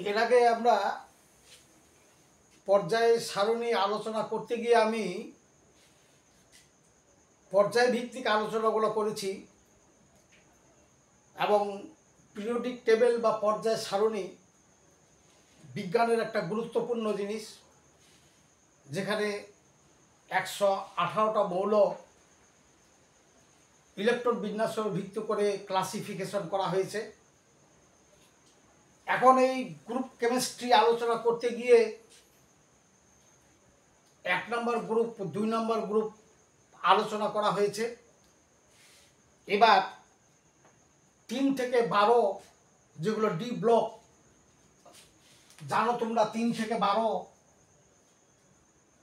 এর আগে আমরা পর্যায় সারণী আলোচনা করতে গিয়ে আমি পর্যায় ভিত্তিক আলোচনাগুলো করেছি এবং পিরিয়ডিক টেবিল বা পর্যায় সারণী বিজ্ঞানের একটা গুরুত্বপূর্ণ জিনিস, যেখানে 118টা মৌল ইলেকট্রন বিন্যাসের ভিত্তি করে ক্লাসিফিকেশন করা হয়েছে। এখন এই গ্রুপ কেমিস্ট্রি আলোচনা করতে গিয়ে 1 নম্বর গ্রুপ 2 নম্বর গ্রুপ আলোচনা করা হয়েছে। এবার 3 থেকে 12 যেগুলো ডি ব্লক, জানো তোমরা 3 থেকে 12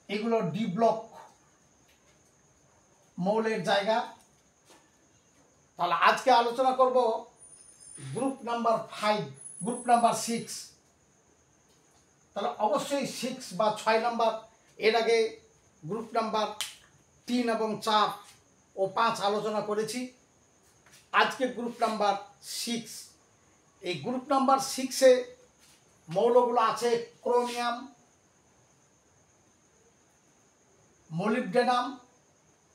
এগুলো ডি ব্লক মৌলের জায়গা। তাহলে আজকে আলোচনা করব গ্রুপ নাম্বার 5, গ্রুপ নাম্বার 6। তাহলে অবশ্যই 6 বা 6 নাম্বার, এর আগে গ্রুপ নাম্বার 3 এবং 4 ও 5 আলোচনা করেছি। আজকে গ্রুপ নাম্বার 6। এই গ্রুপ নাম্বার 6-এ মৌলগুলো আছে ক্রোমিয়াম, মলিবডেনাম,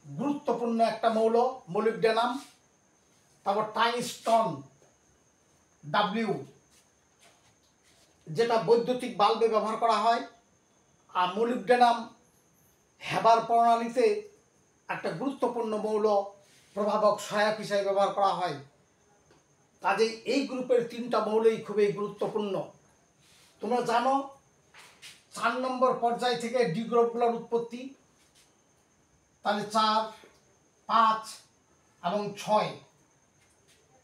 গুরুত্বপূর্ণ একটা মৌল মলিবডেনাম, তারপর টাংস্টন ডাব্লিউ, যেটা বৈদ্যুতিক বাল্বে ব্যবহার করা হয়, আর মলিবডেনাম হেবার প্রণালীতে একটা গুরুত্বপূর্ণ মৌল, প্রভাবক সহায়ক হিসেবে ব্যবহার করা হয়। কাজেই এই গ্রুপের 3টা মৌলই খুবই গুরুত্বপূর্ণ। তোমরা জানো 4 নম্বর পর্যায় থেকে ডি গ্রুপগুলোর উৎপত্তি। তাহলে 4, 5 এবং 6।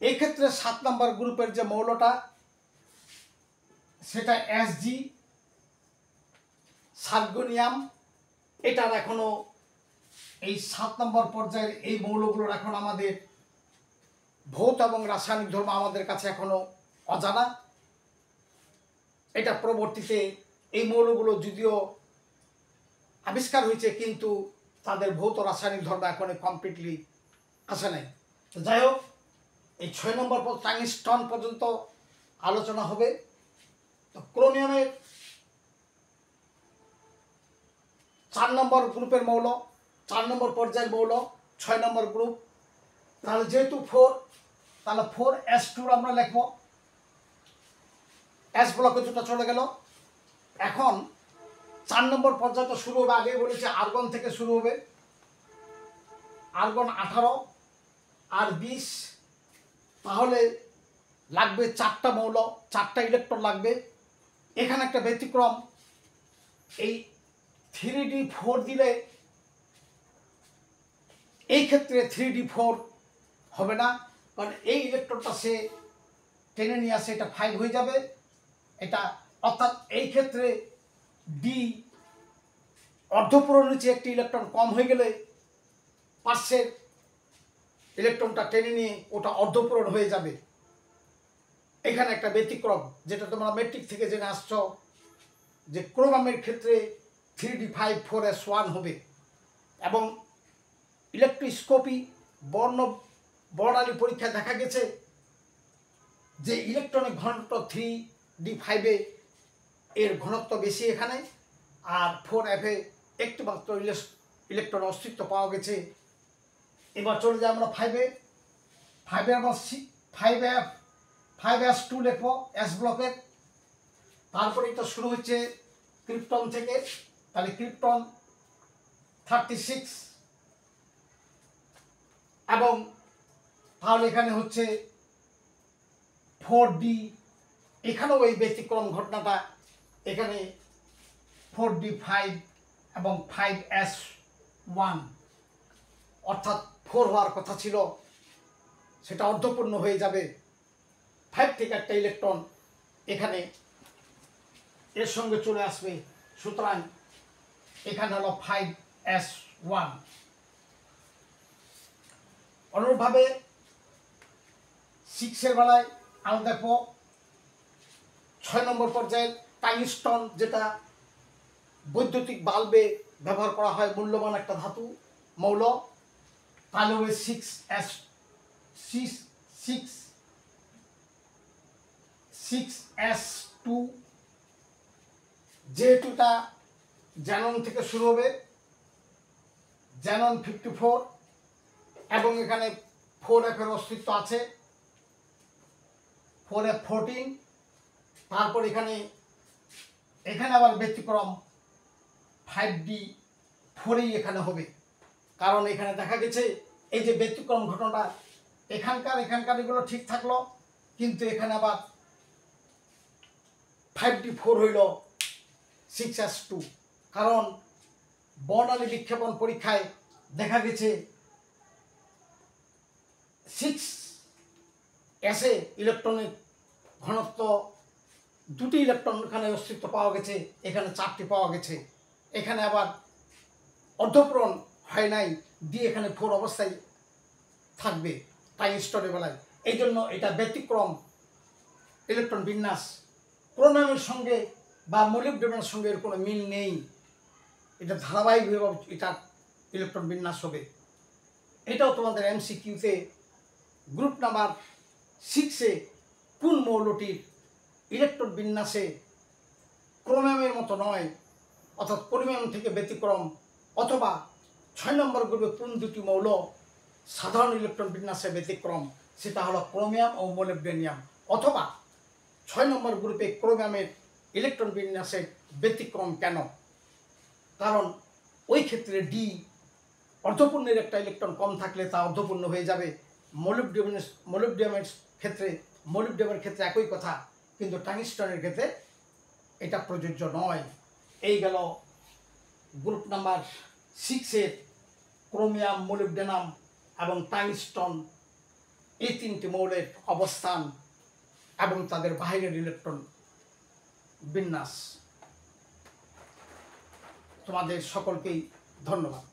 এই ক্ষেত্রে 7 নম্বর গ্রুপের যে মৌলটা, সেটা এসজি সার্গোনিয়াম। এটার এখনো এই 7 নম্বর পর্যায়ের এই মৌলগুলোর এখন আমাদের ভৌত এবং রাসায়নিক ধর্ম আমাদের কাছে এখনো অজানা। এটা পরবর্তীতে এই মৌলগুলো যদিও আবিষ্কার হয়েছে, কিন্তু তাদের ভৌত রাসায়নিক ধর্ম এখনো কমপ্লিটলি আসে নাই। তো যাই হোক, এই 6 নম্বর টাংস্টন পর্যন্ত আলোচনা হবে। তো ক্রোমিয়ামের 4 নম্বর গ্রুপের মৌল, 4 নম্বর পর্যায়ের মৌল, 6 নম্বর গ্রুপ। তাহলে যেহেতু 4, তাহলে 4s2 আমরা লিখব। এস ব্লকে দুটো চলে গেল। এখন 4 নম্বর পর্যায়টা শুরু হবে, আগে বলেছি আর্গন থেকে শুরু হবে। আর্গন 18 আর 20, তাহলে লাগবে 4টা মৌল, 4টা ইলেকট্রন লাগবে। এখানে একটা ব্যতিক্রম, এই 3d4 দিলে এই ক্ষেত্রে 3d4 হবে না, কারণ এই ইলেকট্রনটা সে টেনে নিয়ে আসে, এটা 5 হয়ে যাবে এটা। অর্থাৎ এই ক্ষেত্রে ডি অর্ধপূরণ নিচে একটি ইলেকট্রন কম হয়ে গেলে পাশের ইলেকট্রনটা টেনে নিয়ে ওটা অর্ধপূরণ হয়ে যাবে। এখানে একটা ব্যতিক্রম, যেটা তোমরা মেট্রিক থেকে জেনে আসছ, যে ক্রোমিয়ামের ক্ষেত্রে 3d5 4s1 হবে। এবং ইলেকট্রোস্কোপি বর্ণালী পরীক্ষায় দেখা গেছে যে ইলেকট্রনের ঘনত্ব 3d5-এ এর ঘনত্ব বেশি এখানে, আর 4f-এ একটি মাত্র ইলেকট্রন অস্তিত্ব পাওয়া গেছে। এবার চলে যাই আমরা 5-এ। 5-এ আমরা 5s2 লিখব এস ব্লকের। তারপরে এটা শুরু হচ্ছে ক্রিপ্টন থেকে, তাহলে ক্রিপ্টন 36, এবং তাহলে এখানে হচ্ছে 4d। এখানেও এই ব্যতিক্রম ঘটনাটা, এখানে 4d5 এবং 5s1, অর্থাৎ 4 হওয়ার কথা ছিল, সেটা অর্ধপূর্ণ হয়ে যাবে। 5 থেকে একটা ইলেকট্রন এখানে এর সঙ্গে চলে আসবে, সুতরাং এখানে হলো 5s1। অনুরূপভাবে 6-এর বেলায় আমরা দেখো 6 নম্বর পর্যায়ের টাংস্টন, যেটা বৈদ্যুতিক বাল্বে ব্যবহার করা হয়, মূল্যবান একটা ধাতু মৌল। তাহলে 6s2 যেহেতু এটা জ্যানন থেকে শুরু হবে, জ্যানন 54 এবং এখানে 4F এর অস্তিত্ব আছে, 4F14, তারপর এখানে আবার ব্যতিক্রম 5D4 এখানে হবে। কারণ এখানে দেখা গেছে এই যে ব্যতিক্রম ঘটনাটা এখানকার এগুলো ঠিক থাকলো, কিন্তু এখানে আবার 5D4 হইল 6S2। কারণ বর্ণালী বিক্ষেপণ পরীক্ষায় দেখা গেছে 6S এ ইলেকট্রনিক ঘনত্ব 2টি ইলেকট্রন এখানে অস্তিত্ব পাওয়া গেছে, এখানে 4টি পাওয়া গেছে। এখানে আবার অর্ধপূরণ হয় নাই, ডি এখানে 4 অবস্থায় থাকবে ট্রানজিস্টরের বেলায়। এই জন্য এটা ব্যতিক্রম ইলেকট্রন বিন্যাস, ক্রোমিয়ামের সঙ্গে বা মলিবডেনামের সঙ্গে এর কোনো মিল নেই। এটা ধারাবাহিকভাবে এটা ইলেকট্রন বিন্যাস হবে। এটাও তোমাদের MCQতে গ্রুপ নাম্বার 6-এ কোন মৌলটির ইলেকট্রন বিন্যাসে ক্রোমিয়ামের মতো নয়, অর্থাৎ ক্রোমিয়াম থেকে ব্যতিক্রম, অথবা 6 নম্বর গ্রুপে কোন দুটি মৌল সাধারণ ইলেকট্রন বিন্যাসে ব্যতিক্রম, সেটা হলো ক্রোমিয়াম ও মোলিবডেনিয়াম। অথবা 6 নম্বর গ্রুপে ক্রোমিয়ামের ইলেকট্রন বিন্যাসে ব্যতিক্রম কেন? কারণ ওই ক্ষেত্রে ডি অর্ধপূর্ণের একটা ইলেকট্রন কম থাকলে তা অর্ধপূর্ণ হয়ে যাবে। মোলিবডেনামের ক্ষেত্রে একই কথা, কিন্তু টাংস্টনের ক্ষেত্রে এটা প্রযোজ্য নয়। এই গেল গ্রুপ নাম্বার 6-এর ক্রোমিয়াম, মোলিবডেনাম এবং টাংস্টন এই 3টি মৌলের অবস্থান এবং তাদের বাইরের ইলেকট্রন বিন্যাস। তোমাদের সকলকেই ধন্যবাদ।